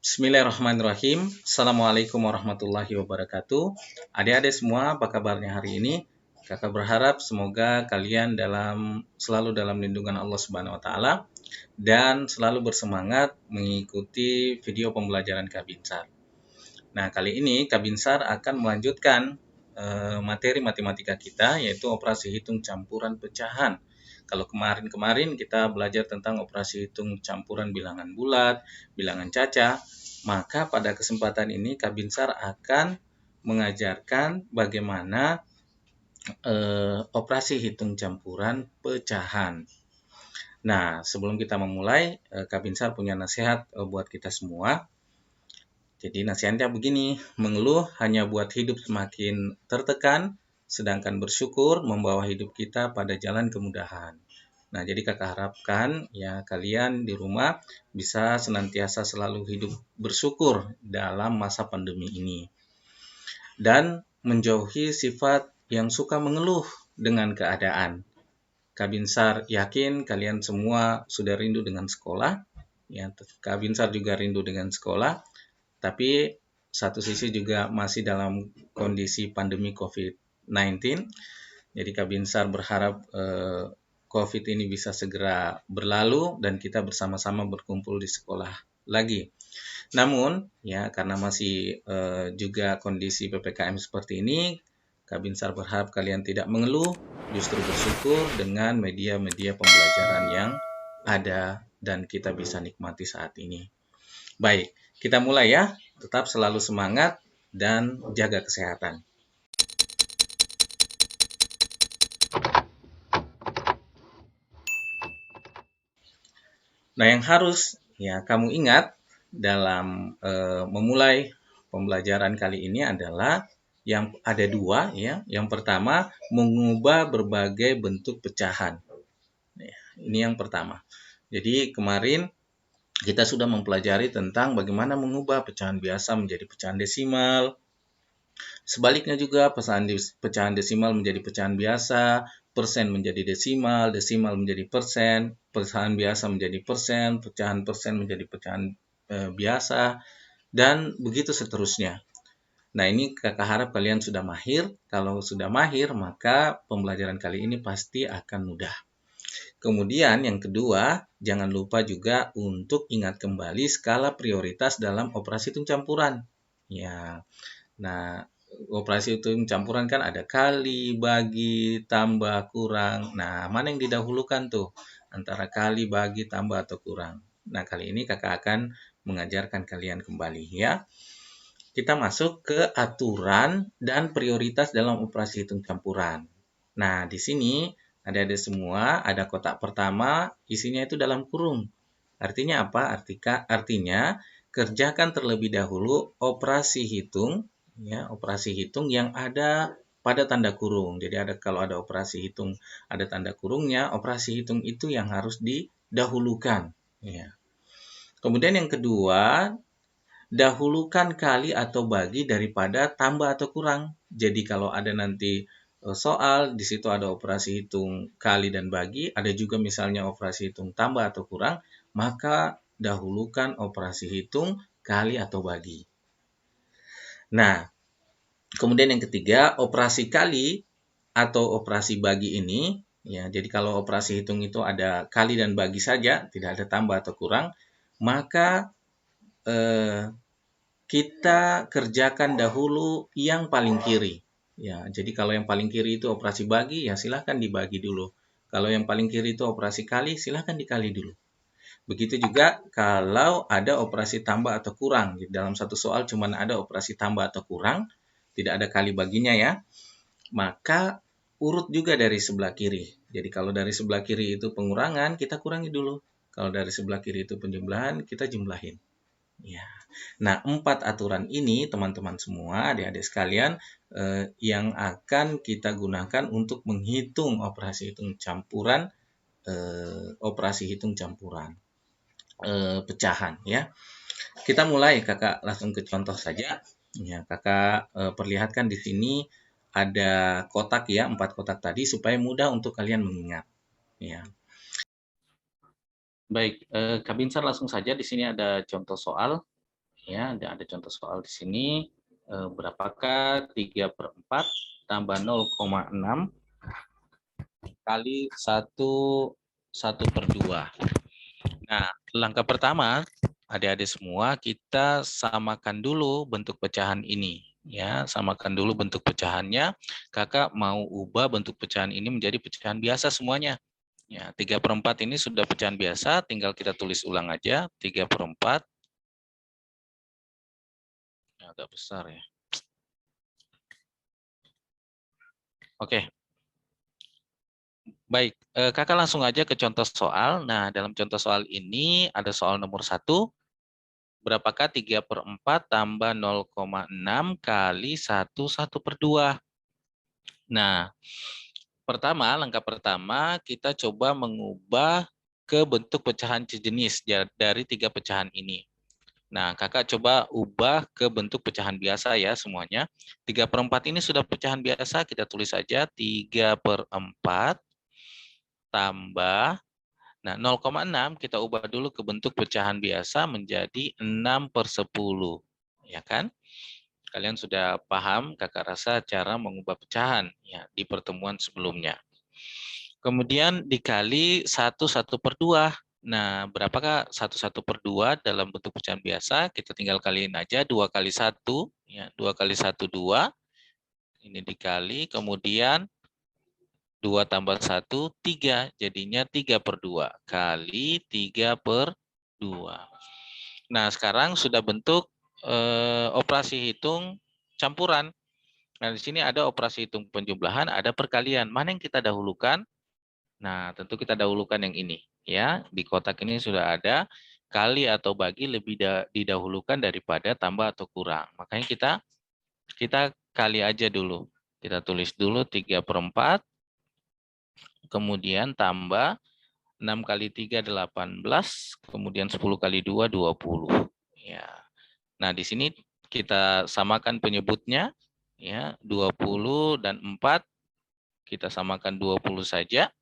Bismillahirrahmanirrahim. Assalamualaikum warahmatullahi wabarakatuh. Adik-adik semua, apa kabarnya hari ini? Kakak berharap semoga kalian selalu dalam lindungan Allah Subhanahu wa taala dan selalu bersemangat mengikuti video pembelajaran Kak Binsar. Nah, kali ini Kak Binsar akan melanjutkan materi matematika kita, yaitu operasi hitung campuran pecahan. Kalau kemarin-kemarin kita belajar tentang operasi hitung campuran bilangan bulat, bilangan caca, maka pada kesempatan ini Kak Binsar akan mengajarkan bagaimana operasi hitung campuran pecahan. Nah, sebelum kita memulai, Kak Binsar punya nasihat buat kita semua. Jadi nasihatnya begini, mengeluh hanya buat hidup semakin tertekan, sedangkan bersyukur membawa hidup kita pada jalan kemudahan. Nah, jadi kakak harapkan ya kalian di rumah bisa senantiasa selalu hidup bersyukur dalam masa pandemi ini. Dan menjauhi sifat yang suka mengeluh dengan keadaan. Kak Binsar yakin kalian semua sudah rindu dengan sekolah. Ya, Kak Binsar juga rindu dengan sekolah. Tapi satu sisi juga masih dalam kondisi pandemi COVID-19. Jadi Kak Binsar berharap COVID ini bisa segera berlalu dan kita bersama-sama berkumpul di sekolah lagi. Namun, ya karena masih juga kondisi PPKM seperti ini, Kak Binsar berharap kalian tidak mengeluh, justru bersyukur dengan media-media pembelajaran yang ada dan kita bisa nikmati saat ini. Baik, kita mulai ya. Tetap selalu semangat dan jaga kesehatan. Nah, yang harus ya kamu ingat dalam memulai pembelajaran kali ini adalah yang ada dua ya. Yang pertama, mengubah berbagai bentuk pecahan. Ya, ini yang pertama. Jadi kemarin kita sudah mempelajari tentang bagaimana mengubah pecahan biasa menjadi pecahan desimal. Sebaliknya juga pecahan desimal menjadi pecahan biasa, persen menjadi desimal, desimal menjadi persen, pecahan biasa menjadi persen, pecahan persen menjadi pecahan biasa, dan begitu seterusnya. Nah, ini kakak harap kalian sudah mahir. Kalau sudah mahir, maka pembelajaran kali ini pasti akan mudah. Kemudian yang kedua, jangan lupa juga untuk ingat kembali skala prioritas dalam operasi hitung campuran. Ya, nah operasi hitung campuran kan ada kali, bagi, tambah, kurang. Nah, mana yang didahulukan tuh? Antara kali, bagi, tambah, atau kurang. Nah, kali ini kakak akan mengajarkan kalian kembali ya. Kita masuk ke aturan dan prioritas dalam operasi hitung campuran. Nah, di sini ada semua, ada kotak pertama, isinya itu dalam kurung. Artinya apa? Artinya kerjakan terlebih dahulu operasi hitung, ya, operasi hitung yang ada pada tanda kurung. Jadi kalau ada operasi hitung ada tanda kurungnya, operasi hitung itu yang harus didahulukan. Ya. Kemudian yang kedua, dahulukan kali atau bagi daripada tambah atau kurang. Jadi kalau ada nanti soal, di situ ada operasi hitung kali dan bagi, ada juga misalnya operasi hitung tambah atau kurang, maka dahulukan operasi hitung kali atau bagi. Nah, kemudian yang ketiga, operasi kali atau operasi bagi ini, ya, jadi kalau operasi hitung itu ada kali dan bagi saja, tidak ada tambah atau kurang, maka kita kerjakan dahulu yang paling kiri. Ya, jadi kalau yang paling kiri itu operasi bagi, ya silahkan dibagi dulu. Kalau yang paling kiri itu operasi kali, silahkan dikali dulu. Begitu juga kalau ada operasi tambah atau kurang. Di dalam satu soal cuma ada operasi tambah atau kurang, tidak ada kali baginya ya. Maka urut juga dari sebelah kiri. Jadi kalau dari sebelah kiri itu pengurangan, kita kurangi dulu. Kalau dari sebelah kiri itu penjumlahan, kita jumlahin. Ya. Nah, 4 aturan ini teman-teman semua, adik-adik sekalian, yang akan kita gunakan untuk menghitung operasi hitung campuran, pecahan ya. Kita mulai, kakak langsung ke contoh saja. Ya, kakak perlihatkan di sini ada kotak ya, 4 kotak tadi supaya mudah untuk kalian mengingat. Ya. Baik, Kak Binsar langsung saja di sini ada contoh soal. Ya, ada contoh soal di sini. Berapakah 3/4 tambah 0,6 kali 1/2? Nah, langkah pertama, adik-adik semua, kita samakan dulu bentuk pecahan ini. Ya, samakan dulu bentuk pecahannya. Kakak mau ubah bentuk pecahan ini menjadi pecahan biasa semuanya. Ya, 3/4 ini sudah pecahan biasa, tinggal kita tulis ulang aja. 3/4, agak besar ya. Oke, baik. Kakak langsung aja ke contoh soal. Nah, dalam contoh soal ini ada soal nomor 1. Berapakah 3/4 tambah 0,6 kali 1/2? Nah, langkah pertama kita coba mengubah ke bentuk pecahan sejenis dari 3 pecahan ini. Nah, kakak coba ubah ke bentuk pecahan biasa ya semuanya. 3/4 ini sudah pecahan biasa, kita tulis saja 3/4 tambah, nah 0,6 kita ubah dulu ke bentuk pecahan biasa menjadi 6/10. Ya kan? Kalian sudah paham, kakak rasa, cara mengubah pecahan ya di pertemuan sebelumnya. Kemudian dikali 1/2. Nah, berapakah 1/2 dalam bentuk pecahan biasa? Kita tinggal kaliin aja 2 kali 1, ya, 2 kali 1 2. Ini dikali, kemudian 2 tambah 1 3, jadinya 3/2 kali 3/2. Nah, sekarang sudah bentuk operasi hitung campuran. Nah, di sini ada operasi hitung penjumlahan, ada perkalian. Mana yang kita dahulukan? Nah, tentu kita dahulukan yang ini. Ya, di kotak ini sudah ada kali atau bagi lebih didahulukan daripada tambah atau kurang. Makanya kita kali aja dulu. Kita tulis dulu 3/4, kemudian tambah 6 kali 3 18, kemudian 10 kali 2 20. Ya. Nah, di sini kita samakan penyebutnya ya, 20 dan 4 kita samakan 20 saja.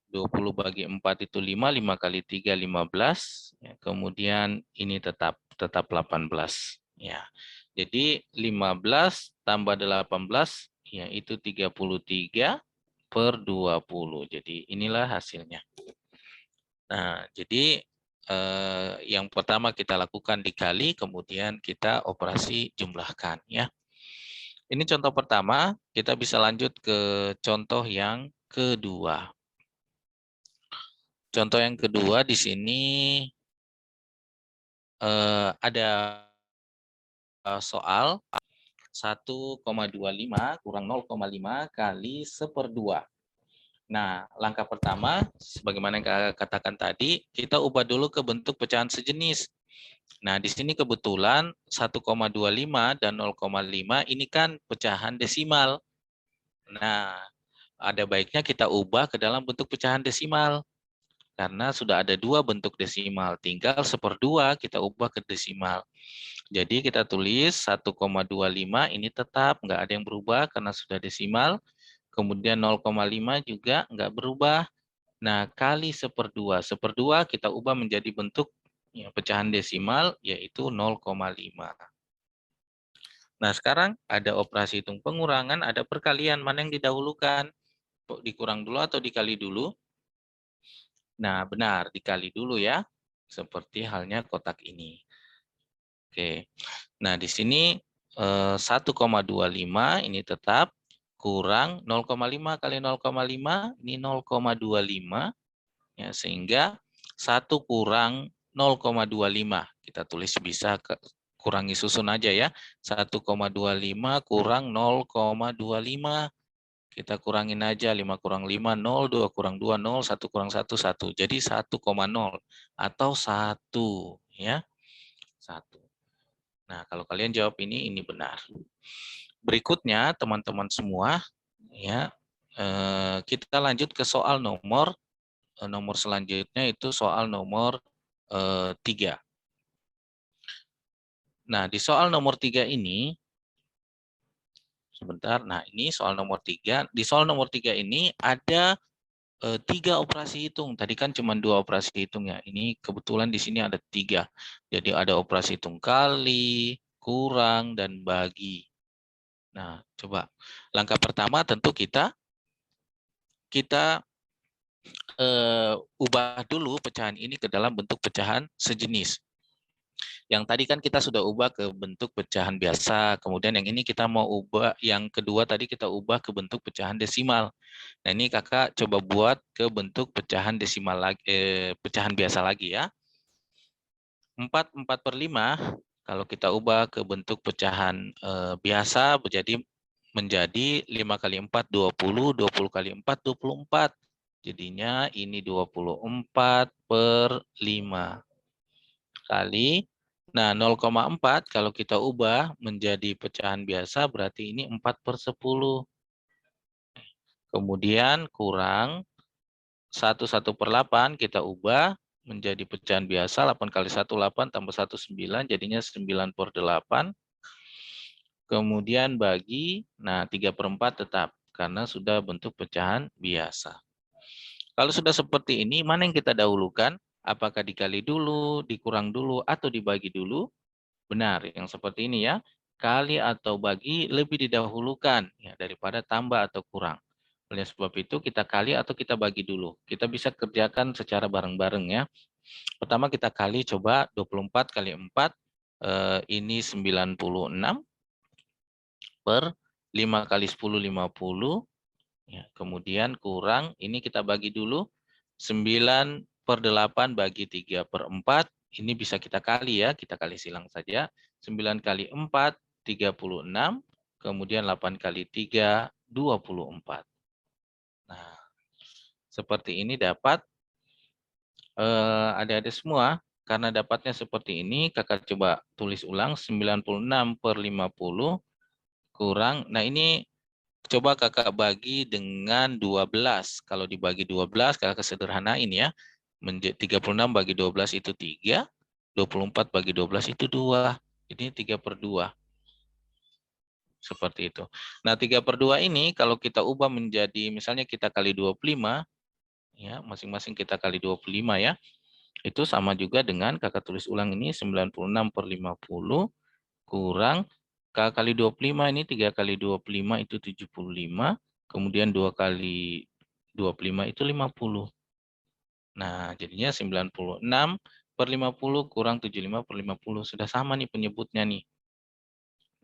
20 bagi 4 itu 5, 5 kali 3 15, ya, kemudian ini tetap 18. Ya. Jadi 15 tambah 18 yaitu 33/20. Jadi inilah hasilnya. Nah, jadi yang pertama kita lakukan dikali, kemudian kita operasi jumlahkan ya. Ini contoh pertama, kita bisa lanjut ke contoh yang kedua. Contoh yang kedua di sini ada soal 1,25 kurang 0,5 kali 1/2. Nah, langkah pertama, sebagaimana yang kakak katakan tadi, kita ubah dulu ke bentuk pecahan sejenis. Nah, di sini kebetulan 1,25 dan 0,5 ini kan pecahan desimal. Nah, ada baiknya kita ubah ke dalam bentuk pecahan desimal. Karena sudah ada 2 bentuk desimal, tinggal 1/2 kita ubah ke desimal. Jadi kita tulis 1,25 ini tetap nggak ada yang berubah karena sudah desimal. Kemudian 0,5 juga nggak berubah. Nah, kali 1/2. 1/2 kita ubah menjadi bentuk ya, pecahan desimal yaitu 0,5. Nah, sekarang ada operasi hitung pengurangan, ada perkalian. Mana yang didahulukan? Dikurang dulu atau dikali dulu? Nah, benar, dikali dulu ya. Seperti halnya kotak ini. Oke. Nah, di sini 1,25 ini tetap kurang 0,5 kali 0,5 ini 0,25 ya, sehingga 1 kurang 0,25. Kita tulis bisa kurangi susun aja ya. 1,25 kurang 0,25. Kita kurangin aja 5 kurang 5 0, 2 kurang 2 0, 1 kurang 1 1. Jadi 1,0 atau 1 ya. 1. Nah, kalau kalian jawab ini benar. Berikutnya, teman-teman semua, ya, kita lanjut ke soal nomor selanjutnya itu soal nomor 3. Nah, di soal nomor 3 ini, sebentar, nah ini soal nomor 3. Di soal nomor 3 ini ada 3 operasi hitung. Tadi kan cuma 2 operasi hitung ya. Ini kebetulan di sini ada 3. Jadi ada operasi hitung kali, kurang, dan bagi. Nah, coba. Langkah pertama tentu kita ubah dulu pecahan ini ke dalam bentuk pecahan sejenis. Yang tadi kan kita sudah ubah ke bentuk pecahan biasa. Kemudian yang ini kita mau ubah, yang kedua tadi kita ubah ke bentuk pecahan desimal. Nah, ini kakak coba buat ke bentuk pecahan desimal lagi, pecahan biasa lagi ya. 4/5 kalau kita ubah ke bentuk pecahan biasa menjadi 5 kali 4 20 kali 4 24. Jadinya ini 24/5 kali. Nah, 0,4 kalau kita ubah menjadi pecahan biasa berarti ini 4/10. Kemudian kurang 1/8 kita ubah menjadi pecahan biasa. 8 kali 1 8 tambah 1 9 jadinya 9/8. Kemudian bagi, nah 3/4 tetap karena sudah bentuk pecahan biasa. Kalau sudah seperti ini, mana yang kita dahulukan? Apakah dikali dulu, dikurang dulu, atau dibagi dulu? Benar, yang seperti ini ya. Kali atau bagi lebih didahulukan ya daripada tambah atau kurang. Oleh sebab itu kita kali atau kita bagi dulu. Kita bisa kerjakan secara bareng-bareng ya. Pertama kita kali coba 24 kali 4 ini 96 per 5 kali 10 50 ya. Kemudian kurang ini kita bagi dulu 9/8 bagi 3/4 ini bisa kita kali ya, kita kali silang saja. 9 kali 4 36, kemudian 8 kali 3 24. Nah, seperti ini dapat adik-adik semua. Karena dapatnya seperti ini, kakak coba tulis ulang 96/50 kurang. Nah, ini coba kakak bagi dengan 12. Kalau dibagi 12, kakak sederhanain ya. 36 bagi 12 itu 3, 24 bagi 12 itu 2. Jadi 3/2. Seperti itu. Nah, 3/2 ini kalau kita ubah menjadi, misalnya kita kali 25, ya, masing-masing kita kali 25 ya. Itu sama juga dengan kakak tulis ulang ini 96/50 kurang K kali 25 ini 3 kali 25 itu 75, kemudian 2 kali 25 itu 50. Nah, jadinya 96/50 kurang 75/50. Sudah sama nih penyebutnya nih.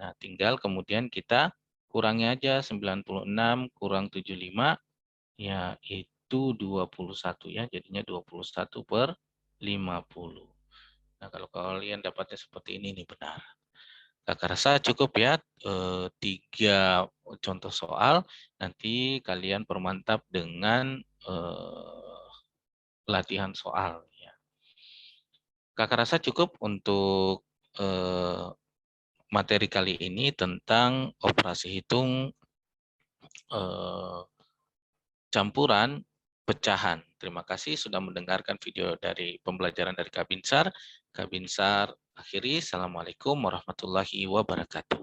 Nah, tinggal kemudian kita kurangi aja 96 kurang 75, ya itu 21 ya, jadinya 21/50. Nah, kalau kalian dapatnya seperti ini nih benar. Kakak rasa cukup ya 3 contoh soal. Nanti kalian permantap dengan latihan soal. Ya. Kakak rasa cukup untuk materi kali ini tentang operasi hitung campuran pecahan. Terima kasih sudah mendengarkan video dari pembelajaran dari Kak Binsar. Kak Binsar akhiri. Assalamualaikum warahmatullahi wabarakatuh.